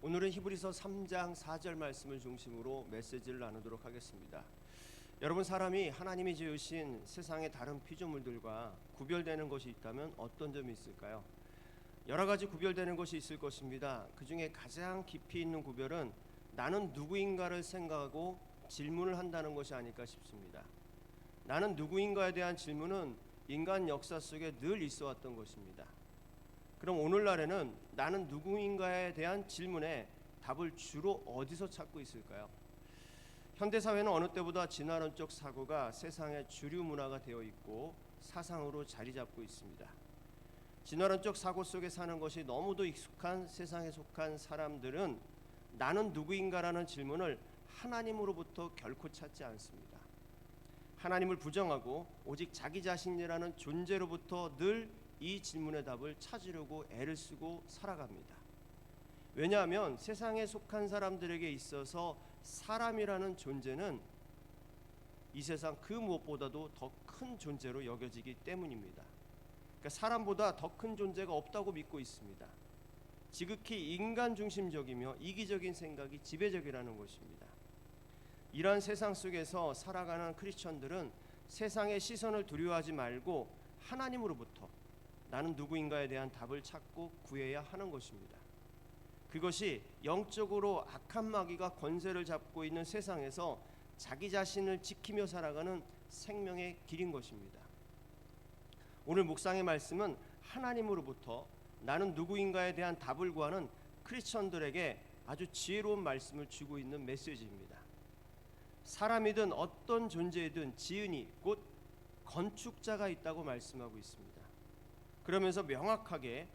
오늘은 히브리서 3장 4절 말씀을 중심으로 메시지를 나누도록 하겠습니다. 여러분, 사람이 하나님이 지으신 세상의 다른 피조물들과 구별되는 것이 있다면 어떤 점이 있을까요? 여러 가지 구별되는 것이 있을 것입니다. 그 중에 가장 깊이 있는 구별은 나는 누구인가를 생각하고 질문을 한다는 것이 아닐까 싶습니다. 나는 누구인가에 대한 질문은 인간 역사 속에 늘 있어 왔던 것입니다. 그럼 오늘날에는 나는 누구인가에 대한 질문에 답을 주로 어디서 찾고 있을까요? 현대사회는 어느 때보다 진화론적 사고가 세상의 주류 문화가 되어 있고 사상으로 자리 잡고 있습니다. 진화론적 사고 속에 사는 것이 너무도 익숙한 세상에 속한 사람들은 나는 누구인가라는 질문을 하나님으로부터 결코 찾지 않습니다. 하나님을 부정하고 오직 자기 자신이라는 존재로부터 늘 이 질문의 답을 찾으려고 애를 쓰고 살아갑니다. 왜냐하면 세상에 속한 사람들에게 있어서 사람이라는 존재는 이 세상 그 무엇보다도 더 큰 존재로 여겨지기 때문입니다. 그러니까 사람보다 더 큰 존재가 없다고 믿고 있습니다. 지극히 인간 중심적이며 이기적인 생각이 지배적이라는 것입니다. 이러한 세상 속에서 살아가는 크리스천들은 세상의 시선을 두려워하지 말고 하나님으로부터 나는 누구인가에 대한 답을 찾고 구해야 하는 것입니다. 그것이 영적으로 악한 마귀가 권세를 잡고 있는 세상에서 자기 자신을 지키며 살아가는 생명의 길인 것입니다. 오늘 묵상의 말씀은 하나님으로부터 나는 누구인가에 대한 답을 구하는 크리스천들에게 아주 지혜로운 말씀을 주고 있는 메시지입니다. 사람이든 어떤 존재이든 지은이 곧 건축자가 있다고 말씀하고 있습니다. 그러면서 명확하게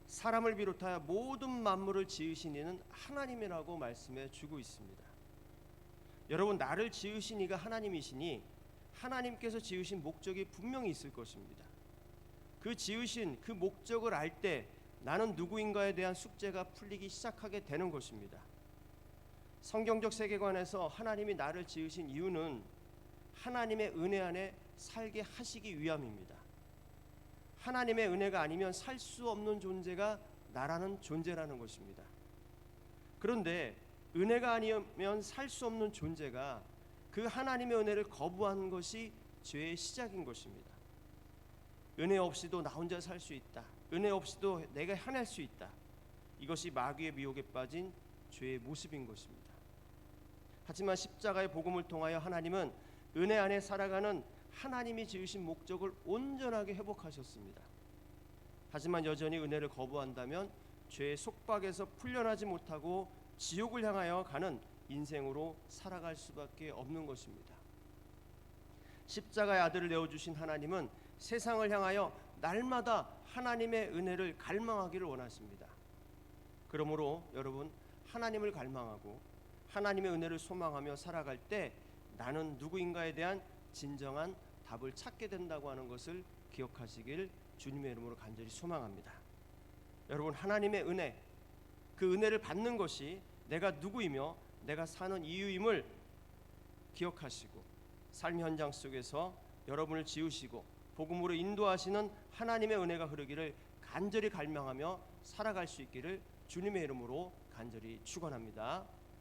사람을 비롯하여 모든 만물을 지으신 이는 하나님이라고 말씀해 주고 있습니다. 여러분, 나를 지으신 이가 하나님이시니 하나님께서 지으신 목적이 분명히 있을 것입니다. 그 지으신 그 목적을 알 때 나는 누구인가에 대한 숙제가 풀리기 시작하게 되는 것입니다. 성경적 세계관에서 하나님이 나를 지으신 이유는 하나님의 은혜 안에 살게 하시기 위함입니다. 하나님의 은혜가 아니면 살 수 없는 존재가 나라는 존재라는 것입니다. 그런데 은혜가 아니면 살 수 없는 존재가 그 하나님의 은혜를 거부한 것이 죄의 시작인 것입니다. 은혜 없이도 나 혼자 살 수 있다. 은혜 없이도 내가 해낼 수 있다. 이것이 마귀의 미혹에 빠진 죄의 모습인 것입니다. 하지만 십자가의 복음을 통하여 하나님은 은혜 안에 살아가는 하나님이 지으신 목적을 온전하게 회복하셨습니다. 하지만 여전히 은혜를 거부한다면 죄의 속박에서 풀려나지 못하고 지옥을 향하여 가는 인생으로 살아갈 수밖에 없는 것입니다. 십자가의 아들을 내어주신 하나님은 세상을 향하여 날마다 하나님의 은혜를 갈망하기를 원하십니다. 그러므로 여러분, 하나님을 갈망하고 하나님의 은혜를 소망하며 살아갈 때 나는 누구인가에 대한 진정한 답을 찾게 된다고 하는 것을 기억하시길 주님의 이름으로 간절히 소망합니다. 여러분, 하나님의 은혜, 그 은혜를 받는 것이 내가 누구이며 내가 사는 이유임을 기억하시고 삶 현장 속에서 여러분을 지으시고 복음으로 인도하시는 하나님의 은혜가 흐르기를 간절히 갈망하며 살아갈 수 있기를 주님의 이름으로 간절히 축원합니다.